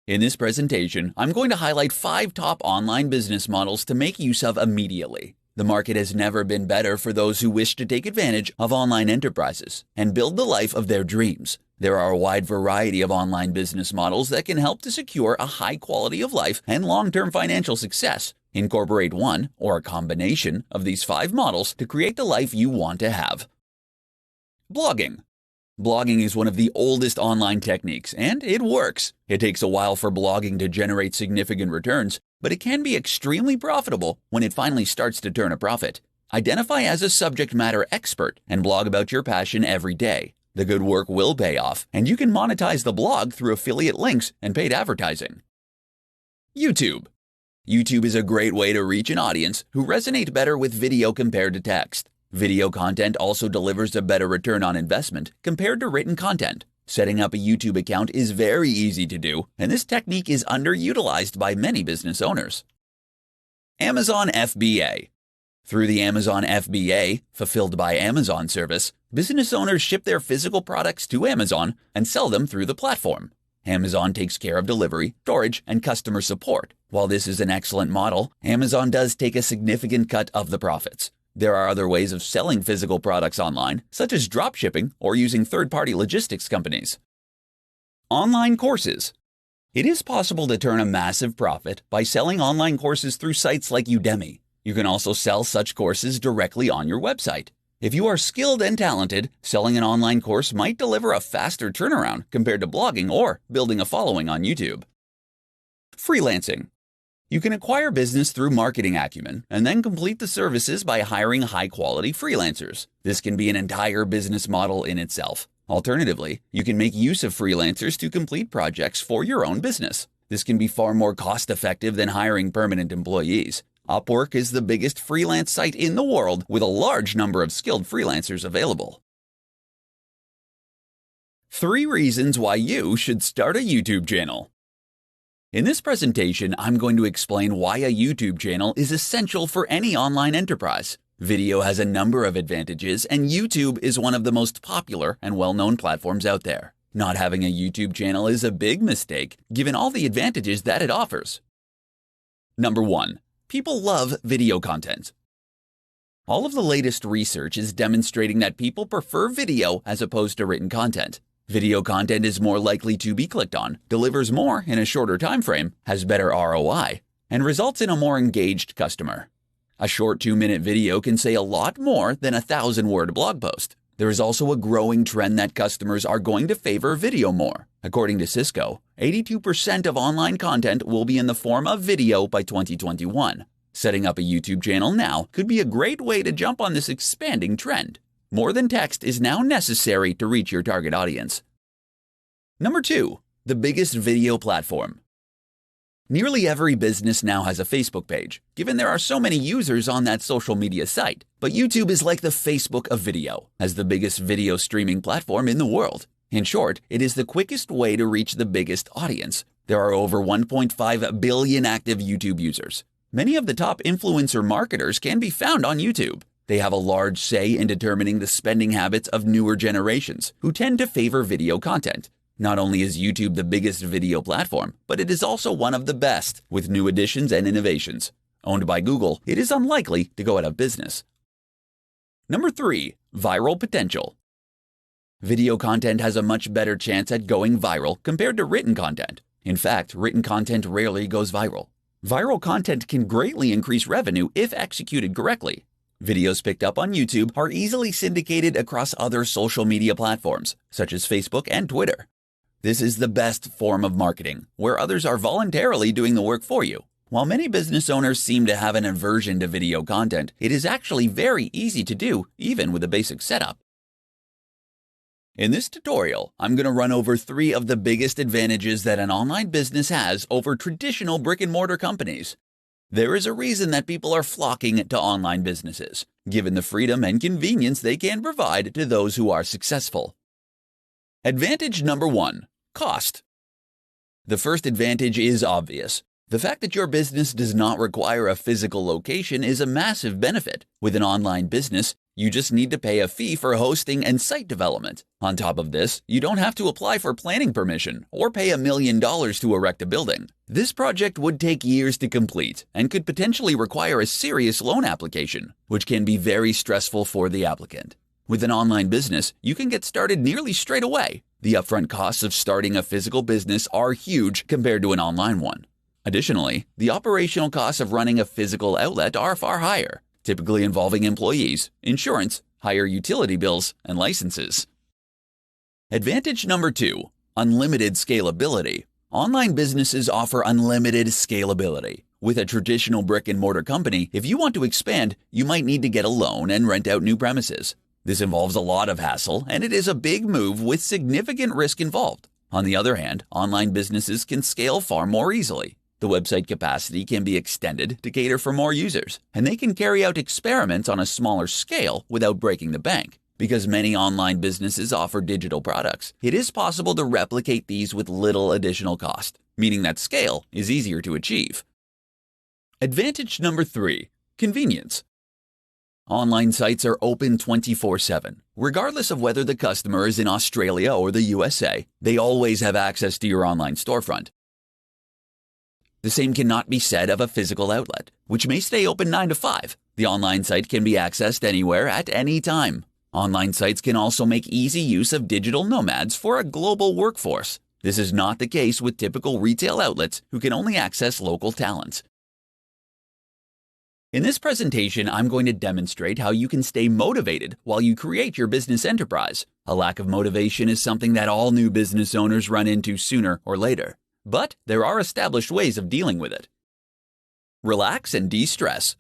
In this presentation, I'm going to highlight 5 top online business models to make use of immediately. The market has never been better for those who wish to take advantage of online enterprises and build the life of their dreams. There are a wide variety of online business models that can help to secure a high quality of life and long-term financial success. Incorporate one or a combination of these 5 models to create the life you want to have. Blogging. Blogging is one of the oldest online techniques, and it works. It takes a while for blogging to generate significant returns, but it can be extremely profitable when it finally starts to turn a profit. Identify as a subject matter expert and blog about your passion every day. The good work will pay off, and you can monetize the blog through affiliate links and paid advertising. YouTube. YouTube is a great way to reach an audience who resonate better with video compared to text. Video content also delivers a better return on investment compared to written content. Setting up a YouTube account is very easy to do, and this technique is underutilized by many business owners. Amazon FBA. Through the Amazon FBA, Fulfilled by Amazon service, business owners ship their physical products to Amazon and sell them through the platform. Amazon takes care of delivery, storage, and customer support. While this is an excellent model, Amazon does take a significant cut of the profits. There are other ways of selling physical products online, such as dropshipping or using third-party logistics companies. Online courses. It is possible to turn a massive profit by selling online courses through sites like Udemy. You can also sell such courses directly on your website. If you are skilled and talented, selling an online course might deliver a faster turnaround compared to blogging or building a following on YouTube. Freelancing. You can acquire business through marketing acumen and then complete the services by hiring high-quality freelancers. This can be an entire business model in itself. Alternatively, you can make use of freelancers to complete projects for your own business. This can be far more cost-effective than hiring permanent employees. Upwork is the biggest freelance site in the world with a large number of skilled freelancers available. 3 reasons why you should start a YouTube channel. In this presentation, I'm going to explain why a YouTube channel is essential for any online enterprise. Video has a number of advantages, and YouTube is one of the most popular and well-known platforms out there. Not having a YouTube channel is a big mistake, given all the advantages that it offers. Number 1. People love video content. All of the latest research is demonstrating that people prefer video as opposed to written content. Video content is more likely to be clicked on, delivers more in a shorter time frame, has better ROI, and results in a more engaged customer. A short 2-minute video can say a lot more than a 1,000-word blog post. There is also a growing trend that customers are going to favor video more. According to Cisco, 82% of online content will be in the form of video by 2021. Setting up a YouTube channel now could be a great way to jump on this expanding trend. More than text is now necessary to reach your target audience. Number 2. The biggest video platform. Nearly every business now has a Facebook page, given there are so many users on that social media site. But YouTube is like the Facebook of video, as the biggest video streaming platform in the world. In short, it is the quickest way to reach the biggest audience. There are over 1.5 billion active YouTube users. Many of the top influencer marketers can be found on YouTube. They have a large say in determining the spending habits of newer generations, who tend to favor video content. Not only is YouTube the biggest video platform, but it is also one of the best, with new additions and innovations. Owned by Google, it is unlikely to go out of business. Number 3. Viral potential. Video content has a much better chance at going viral compared to written content. In fact, written content rarely goes viral. Viral content can greatly increase revenue if executed correctly. Videos picked up on YouTube are easily syndicated across other social media platforms, such as Facebook and Twitter. This is the best form of marketing, where others are voluntarily doing the work for you. While many business owners seem to have an aversion to video content, it is actually very easy to do, even with a basic setup. In this tutorial, I'm going to run over 3 of the biggest advantages that an online business has over traditional brick-and-mortar companies. There is a reason that people are flocking to online businesses, given the freedom and convenience they can provide to those who are successful. Advantage number 1. Cost. The first advantage is obvious. The fact that your business does not require a physical location is a massive benefit. With an online business, You just need to pay a fee for hosting and site development. On top of this, you don't have to apply for planning permission or pay $1 million to erect a building. This project would take years to complete and could potentially require a serious loan application, which can be very stressful for the applicant. With an online business, you can get started nearly straight away. The upfront costs of starting a physical business are huge compared to an online one. Additionally, the operational costs of running a physical outlet are far higher, typically involving employees, insurance, higher utility bills, and licenses. Advantage number 2, unlimited scalability. Online businesses offer unlimited scalability. With a traditional brick-and-mortar company, if you want to expand, you might need to get a loan and rent out new premises. This involves a lot of hassle, and it is a big move with significant risk involved. On the other hand, online businesses can scale far more easily. The website capacity can be extended to cater for more users, and they can carry out experiments on a smaller scale without breaking the bank. Because many online businesses offer digital products, it is possible to replicate these with little additional cost, meaning that scale is easier to achieve. Advantage number 3, convenience. Online sites are open 24/7. Regardless of whether the customer is in Australia or the USA, they always have access to your online storefront. The same cannot be said of a physical outlet, which may stay open 9 to 5. The online site can be accessed anywhere at any time. Online sites can also make easy use of digital nomads for a global workforce. This is not the case with typical retail outlets who can only access local talents. In this presentation, I'm going to demonstrate how you can stay motivated while you create your business enterprise. A lack of motivation is something that all new business owners run into sooner or later. But there are established ways of dealing with it. Relax and de-stress.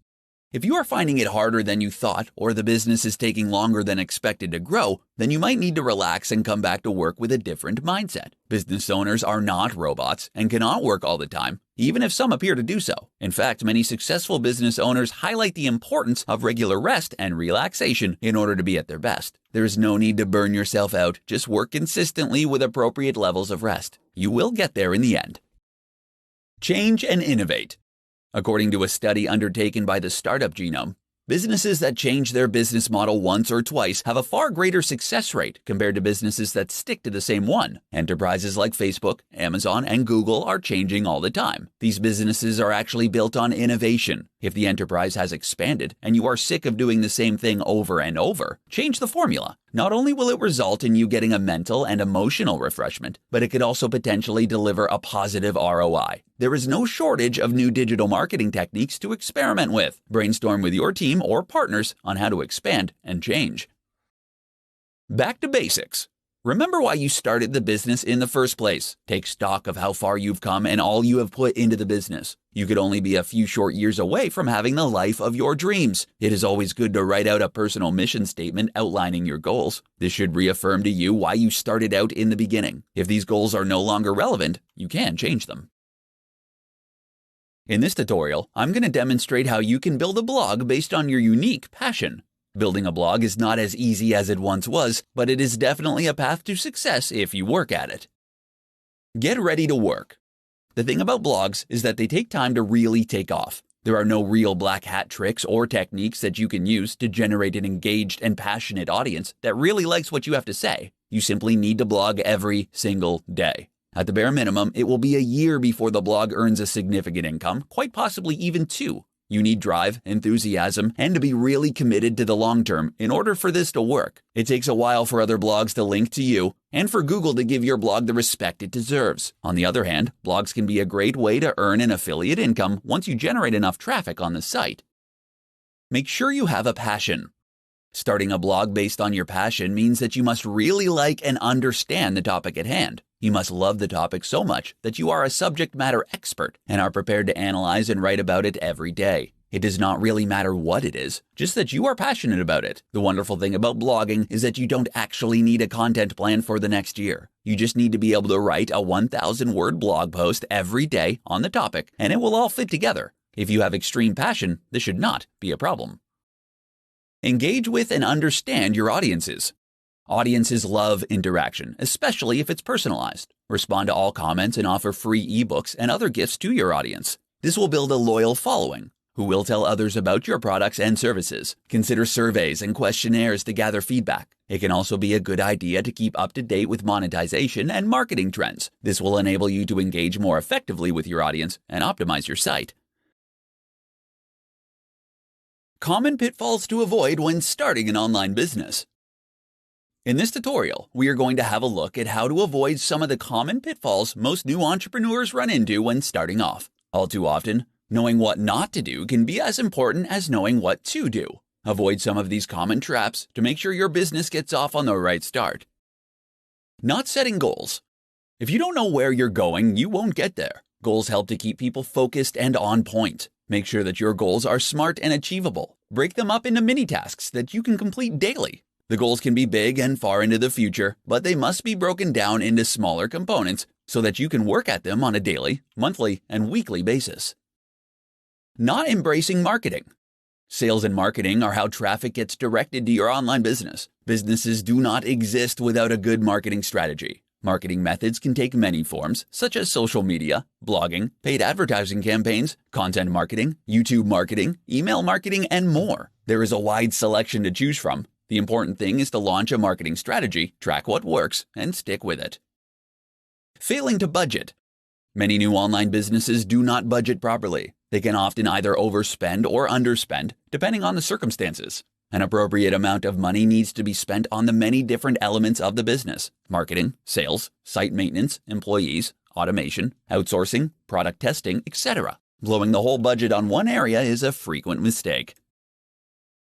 If you are finding it harder than you thought, or the business is taking longer than expected to grow, then you might need to relax and come back to work with a different mindset. Business owners are not robots and cannot work all the time, even if some appear to do so. In fact, many successful business owners highlight the importance of regular rest and relaxation in order to be at their best. There is no need to burn yourself out, just work consistently with appropriate levels of rest. You will get there in the end. Change and innovate. According to a study undertaken by the Startup Genome, businesses that change their business model once or twice have a far greater success rate compared to businesses that stick to the same one. Enterprises like Facebook, Amazon, and Google are changing all the time. These businesses are actually built on innovation. If the enterprise has expanded and you are sick of doing the same thing over and over, change the formula. Not only will it result in you getting a mental and emotional refreshment, but it could also potentially deliver a positive ROI. There is no shortage of new digital marketing techniques to experiment with. Brainstorm with your team or partners on how to expand and change. Back to basics. Remember why you started the business in the first place. Take stock of how far you've come and all you have put into the business. You could only be a few short years away from having the life of your dreams. It is always good to write out a personal mission statement outlining your goals. This should reaffirm to you why you started out in the beginning. If these goals are no longer relevant, you can change them. In this tutorial, I'm going to demonstrate how you can build a blog based on your unique passion. Building a blog is not as easy as it once was, but it is definitely a path to success if you work at it. Get ready to work. The thing about blogs is that they take time to really take off. There are no real black hat tricks or techniques that you can use to generate an engaged and passionate audience that really likes what you have to say. You simply need to blog every single day. At the bare minimum, it will be a year before the blog earns a significant income, quite possibly even 2. You need drive, enthusiasm, and to be really committed to the long term in order for this to work. It takes a while for other blogs to link to you and for Google to give your blog the respect it deserves. On the other hand, blogs can be a great way to earn an affiliate income once you generate enough traffic on the site. Make sure you have a passion. Starting a blog based on your passion means that you must really like and understand the topic at hand. You must love the topic so much that you are a subject matter expert and are prepared to analyze and write about it every day. It does not really matter what it is, just that you are passionate about it. The wonderful thing about blogging is that you don't actually need a content plan for the next year. You just need to be able to write a 1,000-word blog post every day on the topic, and it will all fit together. If you have extreme passion, this should not be a problem. Engage with and understand your audiences. Audiences love interaction, especially if it's personalized. Respond to all comments and offer free ebooks and other gifts to your audience. This will build a loyal following. who will tell others about your products and services. Consider surveys and questionnaires to gather feedback. It can also be a good idea to keep up to date with monetization and marketing trends. This will enable you to engage more effectively with your audience and optimize your site. Common pitfalls to avoid when starting an online business. In this tutorial, we are going to have a look at how to avoid some of the common pitfalls most new entrepreneurs run into when starting off. All too often, knowing what not to do can be as important as knowing what to do. Avoid some of these common traps to make sure your business gets off on the right start. Not setting goals. If you don't know where you're going, you won't get there. Goals help to keep people focused and on point. Make sure that your goals are smart and achievable. Break them up into mini tasks that you can complete daily. The goals can be big and far into the future, but they must be broken down into smaller components so that you can work at them on a daily, monthly, and weekly basis. Not embracing marketing. Sales and marketing are how traffic gets directed to your online business. Businesses do not exist without a good marketing strategy. Marketing methods can take many forms, such as social media, blogging, paid advertising campaigns, content marketing, YouTube marketing, email marketing, and more. There is a wide selection to choose from. The important thing is to launch a marketing strategy, track what works, and stick with it. Failing to budget. Many new online businesses do not budget properly. They can often either overspend or underspend, depending on the circumstances. An appropriate amount of money needs to be spent on the many different elements of the business: marketing, sales, site maintenance, employees, automation, outsourcing, product testing, etc. Blowing the whole budget on one area is a frequent mistake.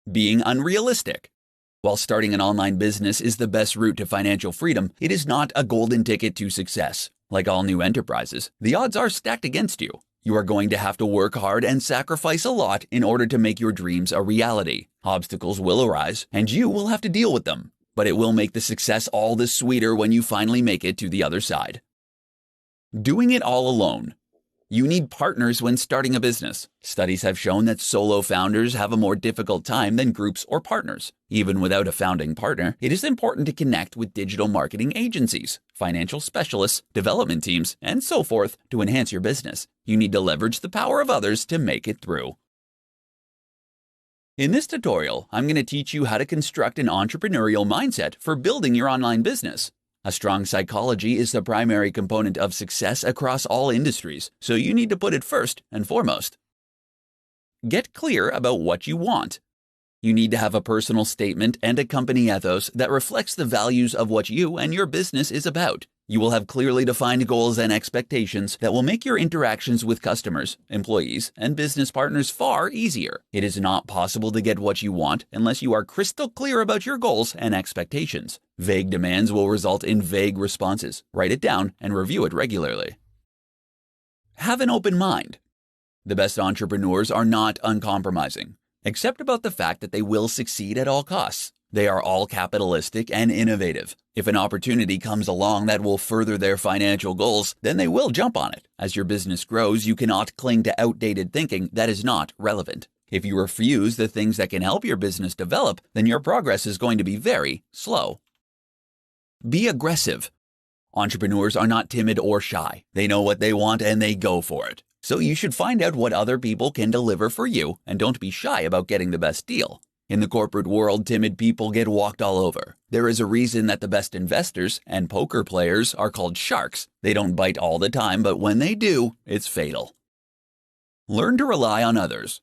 Being unrealistic. While starting an online business is the best route to financial freedom, it is not a golden ticket to success. Like all new enterprises, the odds are stacked against you. You are going to have to work hard and sacrifice a lot in order to make your dreams a reality. Obstacles will arise, and you will have to deal with them. But it will make the success all the sweeter when you finally make it to the other side. Doing it all alone. You need partners when starting a business. Studies have shown that solo founders have a more difficult time than groups or partners. Even without a founding partner, it is important to connect with digital marketing agencies, financial specialists, development teams, and so forth to enhance your business. You need to leverage the power of others to make it through. In this tutorial, I'm going to teach you how to construct an entrepreneurial mindset for building your online business. A strong psychology is the primary component of success across all industries, so you need to put it first and foremost. Get clear about what you want. You need to have a personal statement and a company ethos that reflects the values of what you and your business is about. You will have clearly defined goals and expectations that will make your interactions with customers, employees, and business partners far easier. It is not possible to get what you want unless you are crystal clear about your goals and expectations. Vague demands will result in vague responses. Write it down and review it regularly. Have an open mind. The best entrepreneurs are not uncompromising, except about the fact that they will succeed at all costs. They are all capitalistic and innovative. If an opportunity comes along that will further their financial goals, then they will jump on it. As your business grows, you cannot cling to outdated thinking that is not relevant. If you refuse the things that can help your business develop, then your progress is going to be very slow. Be aggressive. Entrepreneurs are not timid or shy. They know what they want and they go for it. So you should find out what other people can deliver for you and don't be shy about getting the best deal. In the corporate world, timid people get walked all over. There is a reason that the best investors and poker players are called sharks. They don't bite all the time, but when they do, it's fatal. Learn to rely on others.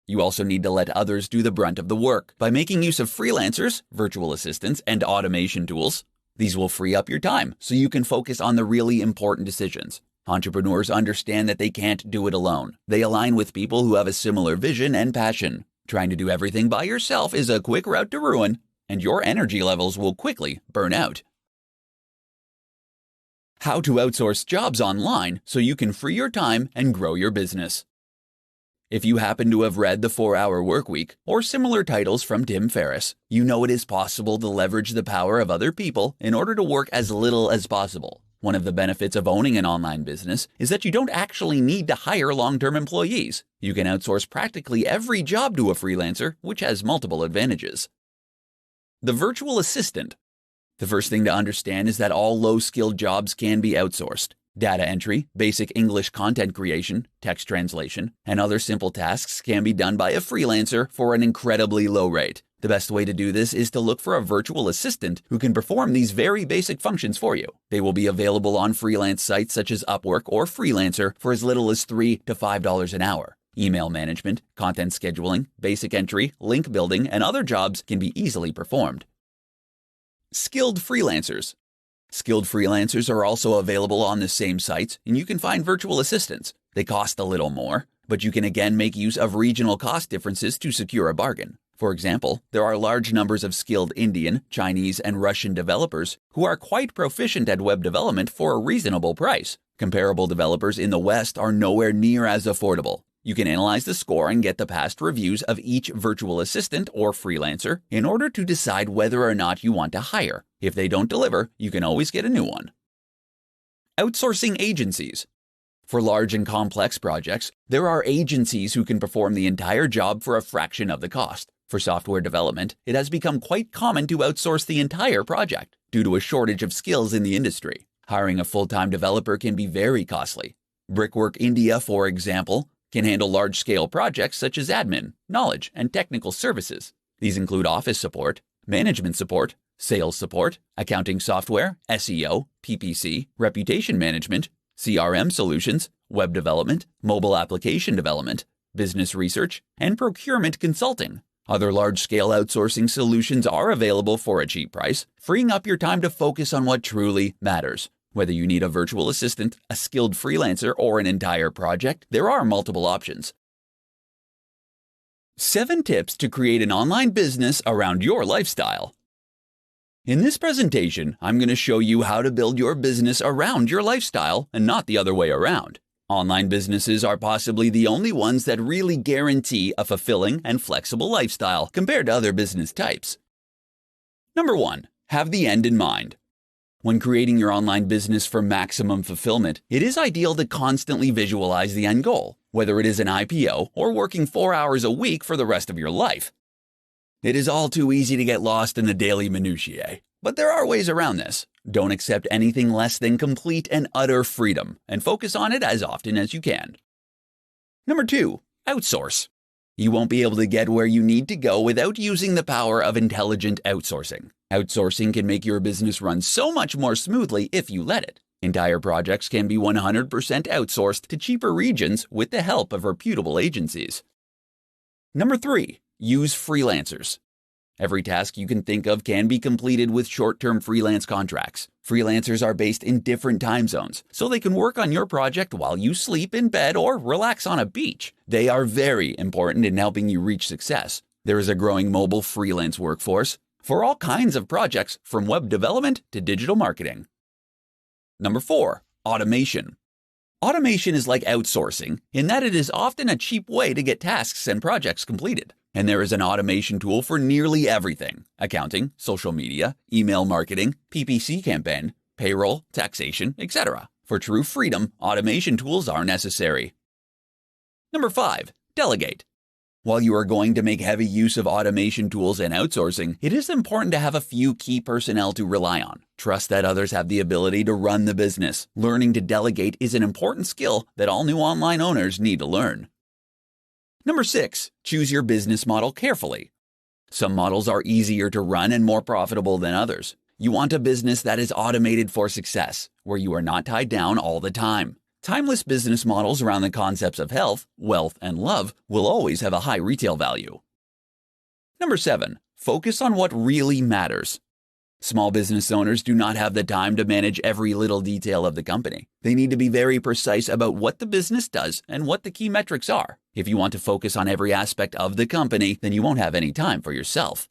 You also need to let others do the brunt of the work by making use of freelancers, virtual assistants, and automation tools. These will free up your time so you can focus on the really important decisions. Entrepreneurs understand that they can't do it alone. They align with people who have a similar vision and passion. Trying to do everything by yourself is a quick route to ruin, and your energy levels will quickly burn out. How to outsource jobs online so you can free your time and grow your business. If you happen to have read The 4-Hour Workweek or similar titles from Tim Ferriss, you know it is possible to leverage the power of other people in order to work as little as possible. One of the benefits of owning an online business is that you don't actually need to hire long-term employees. You can outsource practically every job to a freelancer, which has multiple advantages. The virtual assistant. The first thing to understand is that all low-skilled jobs can be outsourced. Data entry, basic English content creation, text translation, and other simple tasks can be done by a freelancer for an incredibly low rate. The best way to do this is to look for a virtual assistant who can perform these very basic functions for you. They will be available on freelance sites such as Upwork or Freelancer for as little as $3 to $5 an hour. Email management, content scheduling, basic entry, link building, and other jobs can be easily performed. Skilled freelancers. Skilled freelancers are also available on the same sites, and you can find virtual assistants. They cost a little more, but you can again make use of regional cost differences to secure a bargain. For example, there are large numbers of skilled Indian, Chinese, and Russian developers who are quite proficient at web development for a reasonable price. Comparable developers in the West are nowhere near as affordable. You can analyze the score and get the past reviews of each virtual assistant or freelancer in order to decide whether or not you want to hire. If they don't deliver, you can always get a new one. Outsourcing agencies. For large and complex projects, there are agencies who can perform the entire job for a fraction of the cost. For software development, it has become quite common to outsource the entire project due to a shortage of skills in the industry. Hiring a full-time developer can be very costly. Brickwork India, for example, can handle large-scale projects such as admin, knowledge, and technical services. These include office support, management support, sales support, accounting software, SEO, PPC, reputation management, CRM solutions, web development, mobile application development, business research, and procurement consulting. Other large-scale outsourcing solutions are available for a cheap price, freeing up your time to focus on what truly matters. Whether you need a virtual assistant, a skilled freelancer, or an entire project, there are multiple options. 7 tips to create an online business around your lifestyle. In this presentation, I'm going to show you how to build your business around your lifestyle and not the other way around. Online businesses are possibly the only ones that really guarantee a fulfilling and flexible lifestyle compared to other business types. Number 1. Have the end in mind. When creating your online business for maximum fulfillment, it is ideal to constantly visualize the end goal, whether it is an IPO or working 4 hours a week for the rest of your life. It is all too easy to get lost in the daily minutiae, but there are ways around this. Don't accept anything less than complete and utter freedom, and focus on it as often as you can. Number 2. Outsource. You won't be able to get where you need to go without using the power of intelligent outsourcing. Outsourcing can make your business run so much more smoothly if you let it. Entire projects can be 100% outsourced to cheaper regions with the help of reputable agencies. Number 3. Use freelancers. Every task you can think of can be completed with short-term freelance contracts. Freelancers are based in different time zones, so they can work on your project while you sleep in bed or relax on a beach. They are very important in helping you reach success. There is a growing mobile freelance workforce for all kinds of projects, from web development to digital marketing. Number 4. Automation. Automation is like outsourcing in that it is often a cheap way to get tasks and projects completed. And there is an automation tool for nearly everything: accounting, social media, email marketing, PPC campaign, payroll, taxation, etc. For true freedom, automation tools are necessary. Number 5. Delegate. While you are going to make heavy use of automation tools and outsourcing, it is important to have a few key personnel to rely on. Trust that others have the ability to run the business. Learning to delegate is an important skill that all new online owners need to learn. Number 6. Choose your business model carefully. Some models are easier to run and more profitable than others. You want a business that is automated for success, where you are not tied down all the time. Timeless business models around the concepts of health, wealth, and love will always have a high retail value. Number 7. Focus on what really matters. Small business owners do not have the time to manage every little detail of the company. They need to be very precise about what the business does and what the key metrics are. If you want to focus on every aspect of the company, then you won't have any time for yourself.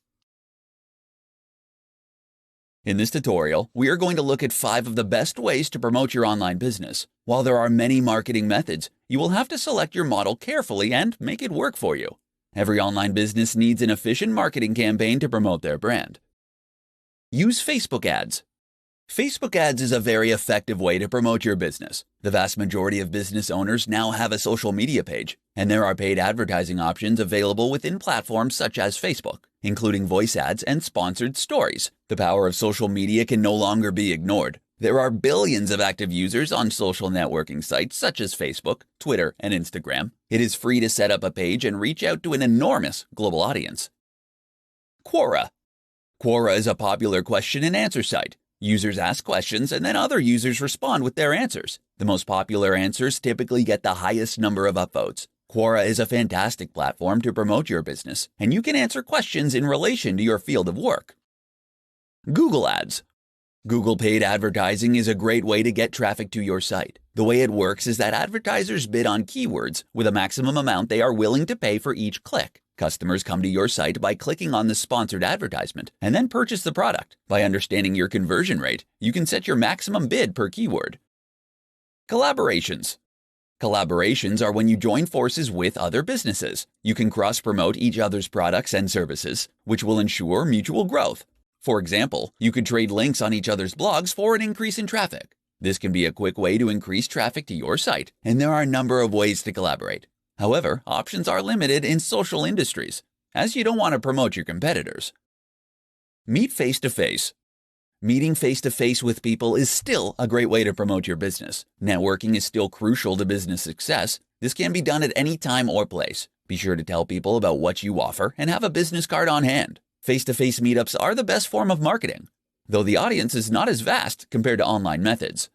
In this tutorial, we are going to look at 5 of the best ways to promote your online business. While there are many marketing methods, you will have to select your model carefully and make it work for you. Every online business needs an efficient marketing campaign to promote their brand. Use Facebook ads. Facebook ads is a very effective way to promote your business. The vast majority of business owners now have a social media page, and there are paid advertising options available within platforms such as Facebook, including voice ads and sponsored stories. The power of social media can no longer be ignored. There are billions of active users on social networking sites such as Facebook, Twitter, and Instagram. It is free to set up a page and reach out to an enormous global audience. Quora. Quora is a popular question and answer site. Users ask questions and then other users respond with their answers. The most popular answers typically get the highest number of upvotes. Quora is a fantastic platform to promote your business, and you can answer questions in relation to your field of work. Google Ads. Google paid advertising is a great way to get traffic to your site. The way it works is that advertisers bid on keywords with a maximum amount they are willing to pay for each click. Customers come to your site by clicking on the sponsored advertisement and then purchase the product. By understanding your conversion rate, you can set your maximum bid per keyword. Collaborations. Collaborations are when you join forces with other businesses. You can cross-promote each other's products and services, which will ensure mutual growth. For example, you could trade links on each other's blogs for an increase in traffic. This can be a quick way to increase traffic to your site, and there are a number of ways to collaborate. However, options are limited in social industries, as you don't want to promote your competitors. Meet face-to-face. Meeting face-to-face with people is still a great way to promote your business. Networking is still crucial to business success. This can be done at any time or place. Be sure to tell people about what you offer and have a business card on hand. Face-to-face meetups are the best form of marketing, though the audience is not as vast compared to online methods.